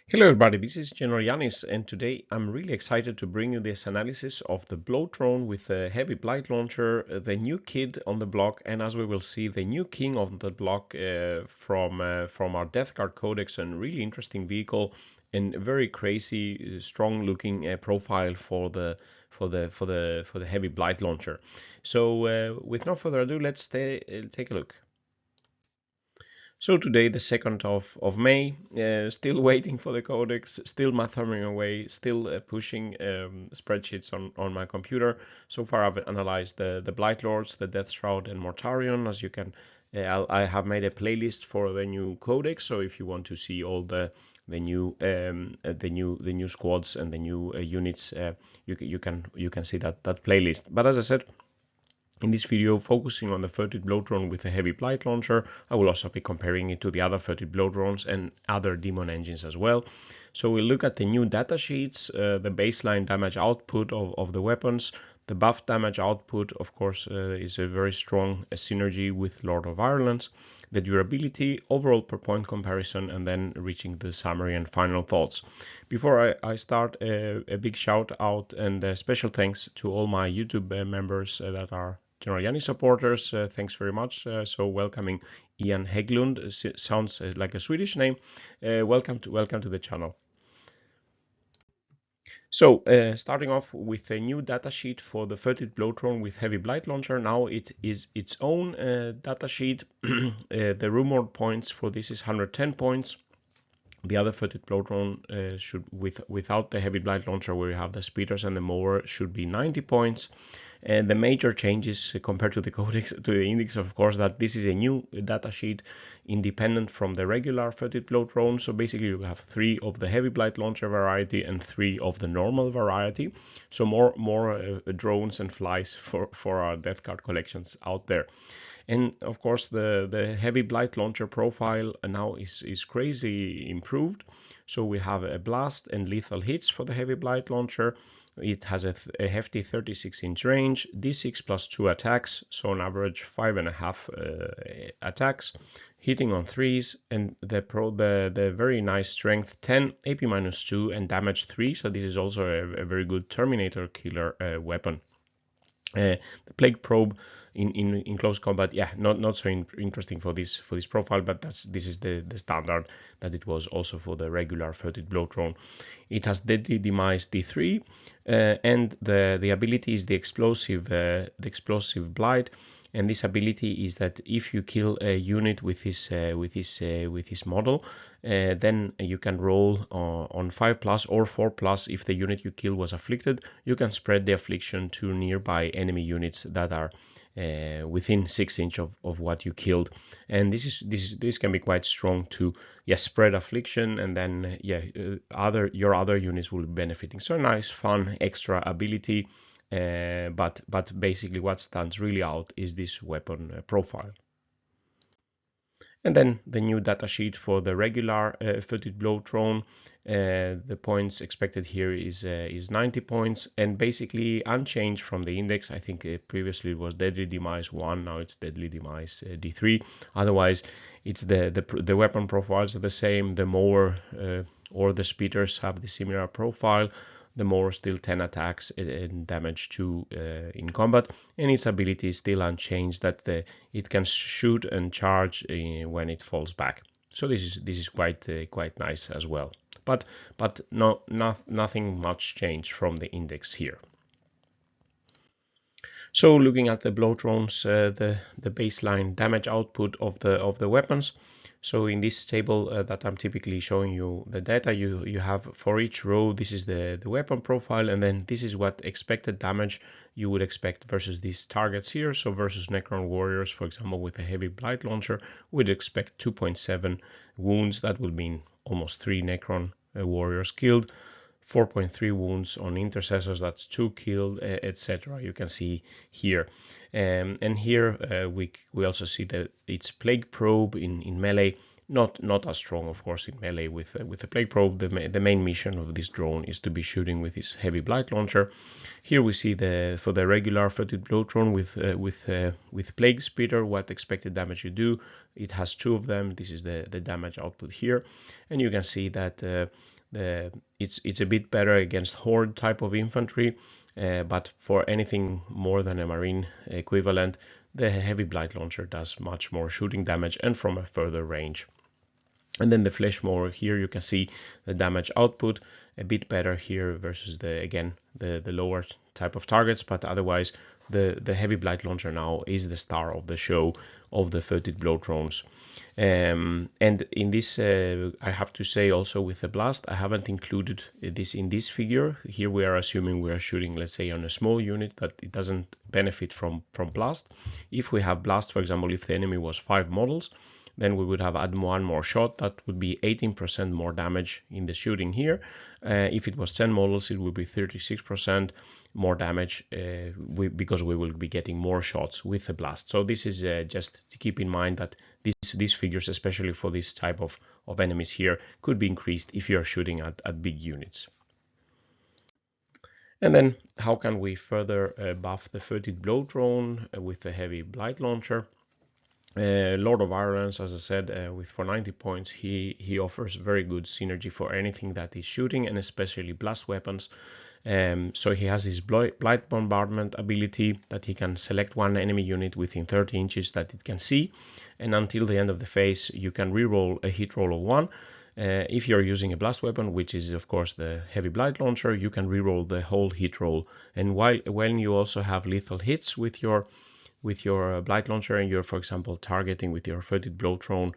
Hello everybody, this is GeneralJannis, and today I'm really excited to bring you this analysis of the Bloatdrone with the Heavy Blightlauncher, the new kid on the block, and as we will see, the new king on the block from our Death Guard Codex, and really interesting vehicle and very crazy, strong-looking profile for the Heavy Blightlauncher. So with no further ado, let's take a look. So today, the 2nd of May, still waiting for the codex, still mathering away, still pushing spreadsheets on my computer. So far, I've analyzed the Blight Lords, the Death Shroud, and Mortarion. As you can, I have made a playlist for the new codex. So if you want to see all the new squads and the new units, you can see that playlist. But as I said, in this video, focusing on the Foetid Blotdrone with a Heavy Blightlauncher, I will also be comparing it to the other Foetid Blotdrones and other Daemon engines as well. So we'll look at the new datasheets, the baseline damage output of the weapons. The buff damage output, of course, is a very strong synergy with Lord of Virulence. The durability, overall per point comparison, and then reaching the summary and final thoughts. Before I start, a big shout out and a special thanks to all my YouTube members that are GeneralJannis supporters. Thanks very much. So welcoming Ian Heglund, sounds like a Swedish name. Welcome to the channel. So starting off with a new datasheet for the Foetid Blotdrone with Heavy Blightlauncher. Now it is its own datasheet. The rumored points for this is 110 points. The other Foetid Blotdrone should, without the Heavy Blightlauncher, where you have the speeders and the mower, should be 90 points. And the major changes compared to the codex, to the index, of course, that this is a new datasheet independent from the regular Foetid Blotdrone. So basically you have 3 of the Heavy Blightlauncher variety and 3 of the normal variety. So more drones and flies for our Death Guard collections out there. And of course, the Heavy Blightlauncher profile now is crazy improved. So we have a blast and lethal hits for the Heavy Blightlauncher. It has a hefty 36-inch range, D6+2 attacks, so on average 5.5 attacks, hitting on 3s, and the very nice strength 10, AP-2, and damage 3. So this is also a very good Terminator killer weapon. The Plague Probe in close combat, yeah, not so interesting for this profile, but this is the standard that it was also for the regular Foetid Blotdrone. It has Deadly Demise D3, and the ability is the explosive blight. And this ability is that if you kill a unit with his model, then you can roll on 5+ or 4+. If the unit you kill was afflicted, you can spread the affliction to nearby enemy units that are within 6 inches of what you killed. And this can be quite strong to spread affliction, and then your other units will be benefiting. So nice, fun, extra ability. But basically what stands really out is this weapon profile. And then the new datasheet for the regular Foetid Blotdrone. The points expected here is 90 points, and basically unchanged from the index. I think previously it was Deadly Demise 1, now it's Deadly Demise D3. Otherwise, it's the weapon profiles are the same. The mower or the speeders have the similar profile. The mower still 10 attacks and damage 2 in combat, and its ability is still unchanged, that it can shoot and charge when it falls back. So this is quite nice as well. But nothing much changed from the index here. So looking at the Bloatdrones, the baseline damage output of the weapons. So in this table that I'm typically showing you the data, you have for each row, this is the weapon profile, and then this is what expected damage you would expect versus these targets here. So versus Necron Warriors, for example, with a Heavy Blightlauncher, we'd expect 2.7 wounds. That would mean almost 3 Necron Warriors killed. 4.3 wounds on intercessors, that's 2 killed, etc. You can see here. And here we also see that it's Plague Probe in melee, not as strong, of course, in melee with the Plague Probe. The main mission of this drone is to be shooting with this Heavy Blightlauncher. Here we see for the regular Foetid Blotdrone with Plague Spitter what expected damage you do. It has 2 of them. This is the damage output here, and you can see that it's a bit better against horde type of infantry, but for anything more than a marine equivalent, the Heavy Blightlauncher does much more shooting damage and from a further range. And then the Flesh Mower, here you can see the damage output a bit better here versus the lower type of targets, but otherwise the Heavy Blightlauncher now is the star of the show of the Foetid Blotdrones. And in this, I have to say also with the blast, I haven't included this in this figure. Here we are assuming we are shooting, let's say, on a small unit that it doesn't benefit from blast. If we have blast, for example, if the enemy was 5 models, then we would have add 1 more shot. That would be 18% more damage in the shooting here. If it was 10 models, it would be 36% more damage because we will be getting more shots with the blast. So this is just to keep in mind that these figures, especially for this type of enemies here, could be increased if you are shooting at big units. And then how can we further buff the Foetid Blotdrone with the Heavy Blightlauncher? Lord of Virulence, as I said, for 90 points, he offers very good synergy for anything that is shooting, and especially blast weapons. So he has this Blight Bombardment ability that he can select one enemy unit within 30 inches that it can see, and until the end of the phase you can reroll a hit roll of 1. If you're using a blast weapon, which is of course the Heavy Blightlauncher, you can reroll the whole hit roll. And when you also have lethal hits with your Blightlauncher and you're, for example, targeting with your Foetid Blotdrone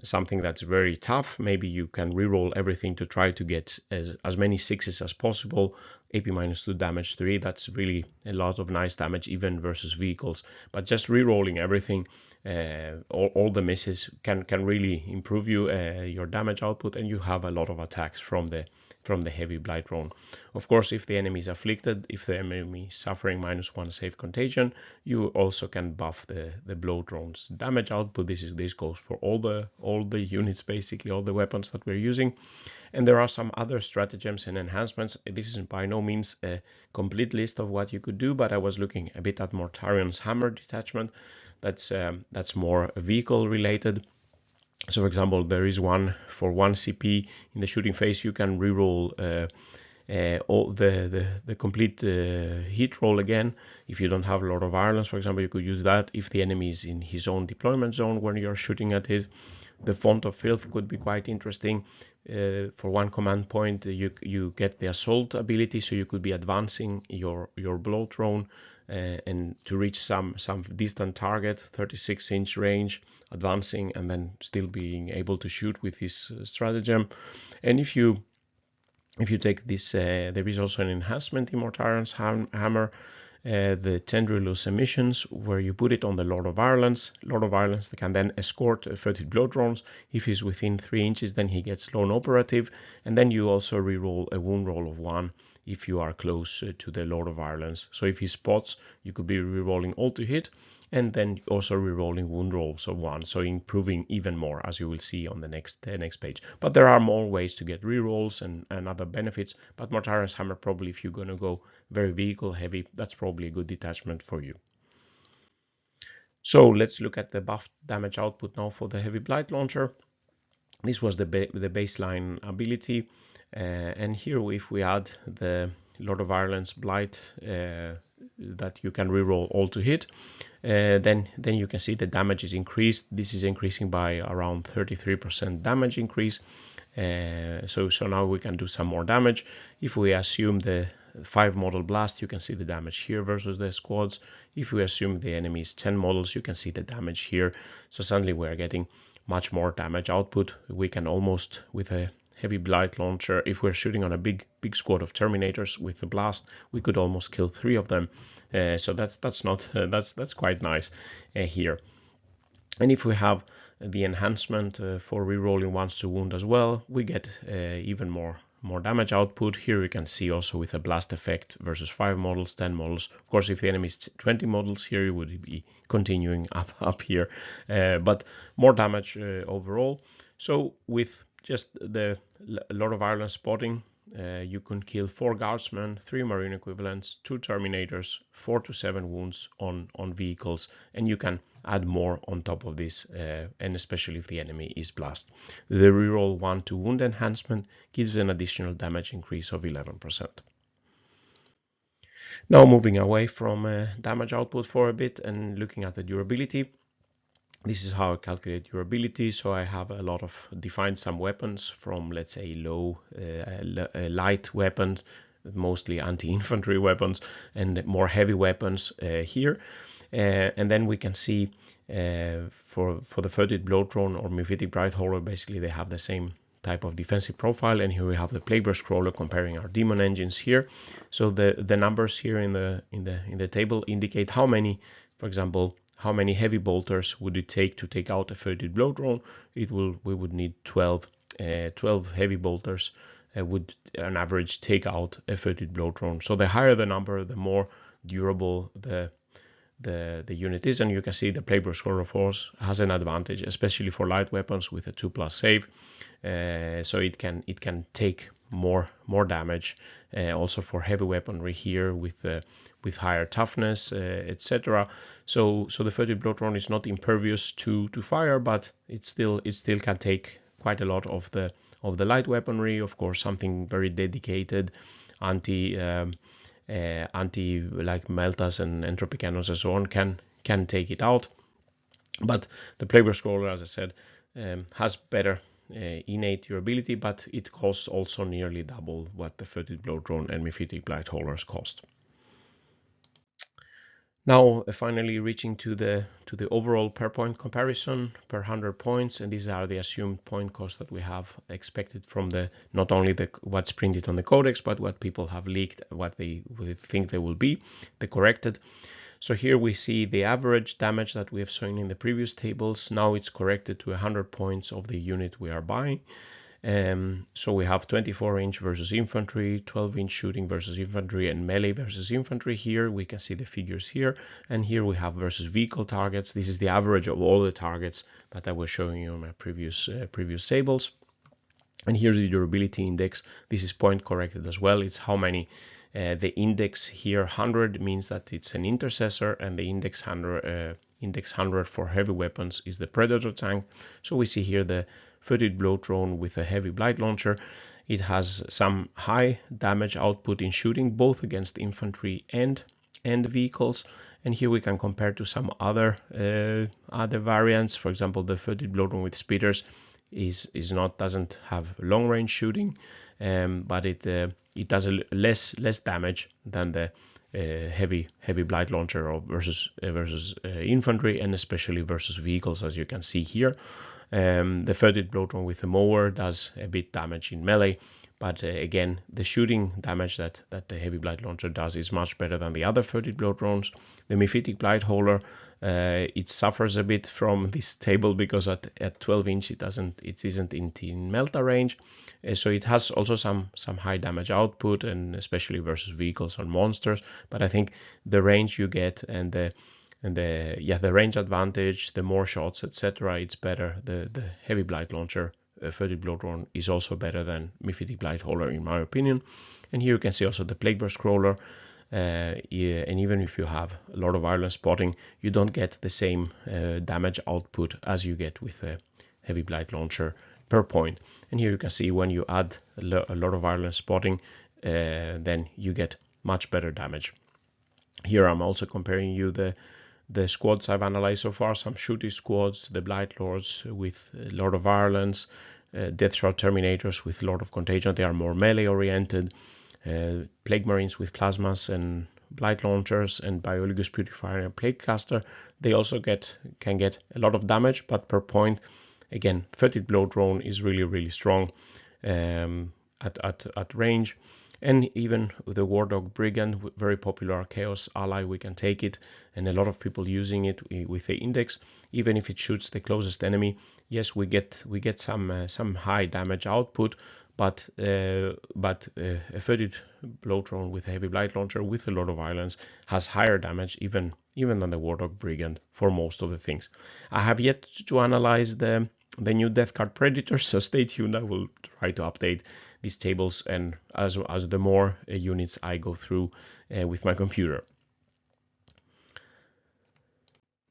something that's very tough, maybe you can reroll everything to try to get as many 6s as possible. AP-2 damage 3, that's really a lot of nice damage even versus vehicles. But just rerolling everything, all the misses can really improve your damage output, and you have a lot of attacks from the Heavy Blight-drone. Of course, if the enemy is afflicted, if the enemy is suffering -1 save contagion, you also can buff the Bloatdrone's damage output. This goes for all the units, basically all the weapons that we're using. And there are some other stratagems and enhancements. This is by no means a complete list of what you could do, but I was looking a bit at Mortarion's hammer detachment. That's more vehicle related. So for example, there is one for 1 CP in the shooting phase. You can reroll all the complete hit roll again. If you don't have Lord of Virulence, for example, you could use that if the enemy is in his own deployment zone when you're shooting at it. The Font of Filth could be quite interesting. For 1 command point, you get the assault ability, so you could be advancing your Bloatdrone and to reach some distant target, 36-inch range, advancing and then still being able to shoot with this stratagem. And if you take this, there is also an enhancement in Mortarion's hammer, the Tendrilus emissions, where you put it on the Lord of Virulence. Lord of Virulence can then escort Foetid Blotdrones. If he's within 3 inches, then he gets lone operative, and then you also reroll a wound roll of 1 if you are close to the Lord of Virulence. So if he spots, you could be rerolling all to hit, and then also rerolling wound rolls of 1, so improving even more, as you will see on the next page. But there are more ways to get rerolls and other benefits, but Mortarion's hammer, probably if you're going to go very vehicle heavy, that's probably a good detachment for you. So let's look at the buffed damage output now for the Heavy Blightlauncher. This was the baseline ability, and here if we add the Lord of Virulence Blight that you can reroll all to hit, then you can see the damage is increased. This is increasing by around 33% damage increase. So now we can do some more damage. If we assume the 5 model blast, you can see the damage here versus the squads. If we assume the enemy is 10 models, you can see the damage here. So suddenly we're getting much more damage output. We can almost, with a Heavy Blightlauncher, if we're shooting on a big squad of Terminators with the blast, we could almost kill 3 of them. So that's quite nice here. And if we have the enhancement for rerolling 1s to wound as well, we get even more damage output. Here you can see also with a blast effect versus 5 models, 10 models. Of course, if the enemy is 20 models here, you would be continuing up here, but more damage overall. So with just the Lord of Virulence spotting, you can kill 4 guardsmen, 3 marine equivalents, 2 terminators, 4 to 7 wounds on vehicles, and you can add more on top of this, and especially if the enemy is blast. The reroll 1 to wound enhancement gives an additional damage increase of 11%. Now moving away from damage output for a bit and looking at the durability. This is how I calculate durability. So I have a lot of defined some weapons from, let's say, light weapons, mostly anti-infantry weapons, and more heavy weapons here. And then we can see for the Foetid Blotdrone or Myphitic Blighthauler, basically they have the same type of defensive profile. And here we have the Plagueburst Crawler comparing our Daemon engines here. So the numbers here in the table indicate how many, for example, how many heavy bolters would it take to take out a Foetid Blotdrone? We would need 12 heavy bolters would on average take out a Foetid Blotdrone. So the higher the number, the more durable the unit is, and you can see the Plagueburst Crawler Force has an advantage, especially for light weapons with a 2+ save. So it can take more damage. Also for heavy weaponry here with higher toughness, etc. So the Foetid Blotdrone is not impervious to fire, but it still can take quite a lot of the light weaponry. Of course, something very dedicated, anti like Meltas and entropy cannons and so on can take it out. But the Plagueburst Crawler, as I said, has better innate durability, but it costs also nearly double what the Foetid Blotdrone and Myphitic Blighthaulers cost. Now finally reaching to the overall per point comparison per 100 points, and these are the assumed point cost that we have expected from not only what's printed on the Codex, but what people have leaked, what they think they will be, the corrected. So here we see the average damage that we have shown in the previous tables. Now it's corrected to 100 points of the unit we are buying. So we have 24-inch versus infantry, 12-inch shooting versus infantry, and melee versus infantry. Here we can see the figures here, and here we have versus vehicle targets. This is the average of all the targets that I was showing you on my previous tables. And here's the durability index. This is point corrected as well. It's how many. The index here 100 means that it's an intercessor, and the index 100 for heavy weapons is the predator tank. So we see here the Foetid Blotdrone with a Heavy Blightlauncher. It has some high damage output in shooting, both against infantry and vehicles. And here we can compare to some other variants. For example, the Foetid Blotdrone with speeders doesn't have long range shooting, but it does less damage than the heavy Blightlauncher versus infantry, and especially versus vehicles, as you can see here. The Foetid Blotdrone with the mower does a bit damage in melee, but again, the shooting damage that the Heavy Blightlauncher does is much better than the other Foetid Blotdrones. The Myphitic Blighthauler, it suffers a bit from this table because at 12 inch it isn't in Melta range, so it has also some high damage output, and especially versus vehicles or monsters. But I think the range you get and the range advantage, the more shots, etc., it's better. The Heavy Blightlauncher Foetid Blotdrone is also better than Myphitic Blighthauler in my opinion. And here you can see also the Plagueburst Crawler. And even if you have a Lord of Virulence spotting, you don't get the same damage output as you get with a Heavy Blightlauncher per point. And here you can see when you add a Lord of Virulence spotting, then you get much better damage. Here I'm also comparing you the squads I've analyzed so far, some shooting squads, the Blight Lords with Lord of Virulence, Death Shroud Terminators with Lord of Contagion. They are more melee oriented. Plague Marines with Plasmas and Blight Launchers, and Biologus Purifier and Plaguecaster. They also can get a lot of damage, but per point, again, Foetid Blotdrone is really strong at range. And even the Wardog Brigand, very popular Chaos ally, we can take it, and a lot of people using it with the index. Even if it shoots the closest enemy, yes, we get some high damage output, but a Foetid Blotdrone with a Heavy Blightlauncher with a Lord of Virulence has higher damage even than the Wardog Brigand for most of the things. I have yet to analyze the new death card predators, so stay tuned. I will try to update these tables and as the more units I go through with my computer.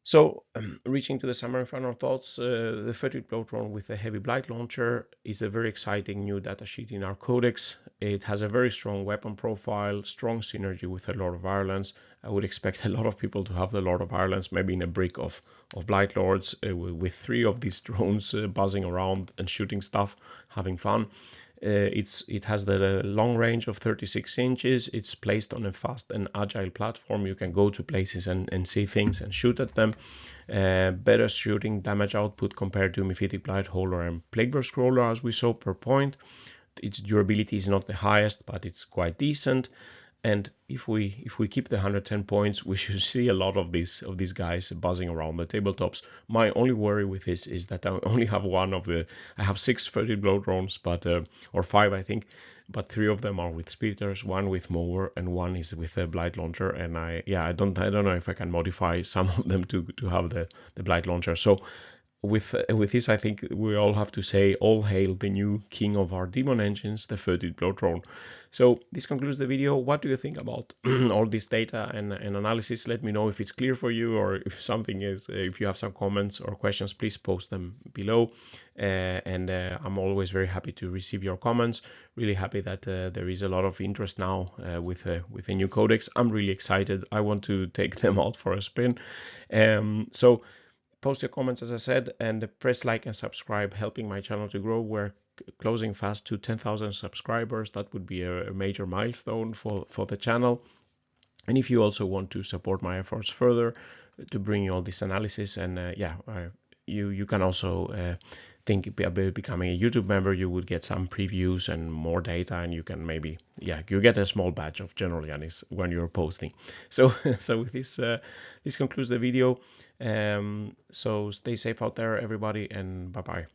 So, reaching to the summary and final thoughts, the Foetid Blotdrone with a Heavy Blightlauncher is a very exciting new datasheet in our Codex. It has a very strong weapon profile, strong synergy with the Lord of Virulence. I would expect a lot of people to have the Lord of Virulence, maybe in a brick of Blight Lords, with 3 of these drones buzzing around and shooting stuff, having fun. It has the long range of 36 inches. It's placed on a fast and agile platform. You can go to places and see things and shoot at them. Better shooting damage output compared to Myphitic Blighthauler and Plagueburst Crawler, as we saw, per point. Its durability is not the highest, but it's quite decent. And if we keep the 110 points, we should see a lot of these guys buzzing around the tabletops. My only worry with this is that I only have I have 6 Foetid Blotdrones, but or 5 I think, but 3 of them are with speeders, 1 with mower, and 1 is with a blight launcher. And I don't know if I can modify some of them to have the blight launcher. So with this, I think we all have to say all hail the new king of our Daemon engines, the Foetid Blotdrone. So this concludes the video. What do you think about all this data and analysis? Let me know if it's clear for you, or if something is, if you have some comments or questions, please post them below. I'm always very happy to receive your comments. Really happy that there is a lot of interest now with a new Codex. I'm really excited. I want to take them out for a spin. So post your comments, as I said, and press like and subscribe, helping my channel to grow. We're closing fast to 10,000 subscribers. That would be a major milestone for the channel. And if you also want to support my efforts further to bring you all this analysis, and you can also think about becoming a YouTube member. You would get some previews and more data, and you can maybe, you get a small badge of GeneralJannis when you're posting. So with this, this concludes the video. So stay safe out there, everybody, and bye-bye.